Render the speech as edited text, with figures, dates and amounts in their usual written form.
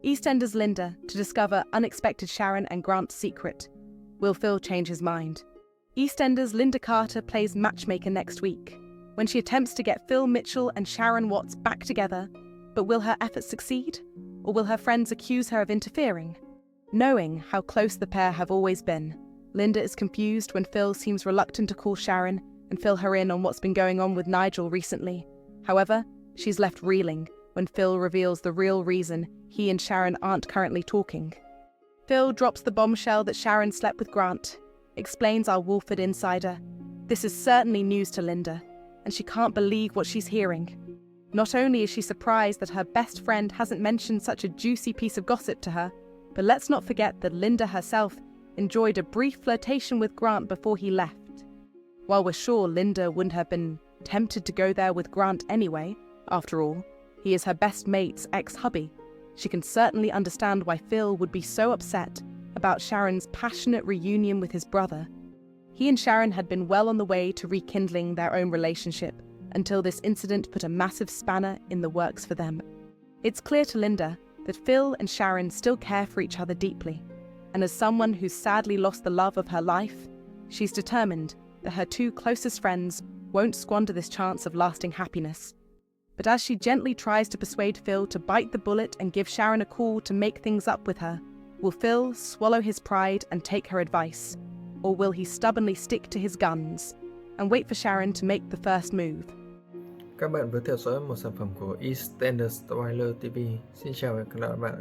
EastEnders Linda to discover unexpected Sharon and Grant's secret. Will Phil change his mind? EastEnders Linda Carter plays matchmaker next week, when she attempts to get Phil Mitchell and Sharon Watts back together. But will her efforts succeed? Or will her friends accuse her of interfering? Knowing how close the pair have always been, Linda is confused when Phil seems reluctant to call Sharon and fill her in on what's been going on with Nigel recently. However, she's left reeling when Phil reveals the real reason he and Sharon aren't currently talking. Phil drops the bombshell that Sharon slept with Grant, explains our Walford insider. This is certainly news to Linda, and she can't believe what she's hearing. Not only is she surprised that her best friend hasn't mentioned such a juicy piece of gossip to her, but let's not forget that Linda herself enjoyed a brief flirtation with Grant before he left. While we're sure Linda wouldn't have been tempted to go there with Grant anyway, after all, he is her best mate's ex-hubby, she can certainly understand why Phil would be so upset about Sharon's passionate reunion with his brother. He and Sharon had been well on the way to rekindling their own relationship until this incident put a massive spanner in the works for them. It's clear to Linda that Phil and Sharon still care for each other deeply, and as someone who's sadly lost the love of her life, she's determined that her two closest friends won't squander this chance of lasting happiness. But as she gently tries to persuade Phil to bite the bullet and give Sharon a call to make things up with her, will Phil swallow his pride and take her advice? Or will he stubbornly stick to his guns and wait for Sharon to make the first move? Các bạn vừa theo dõi một sản phẩm của EastEnders Spoiler TV. Xin chào và hẹn gặp lại các bạn.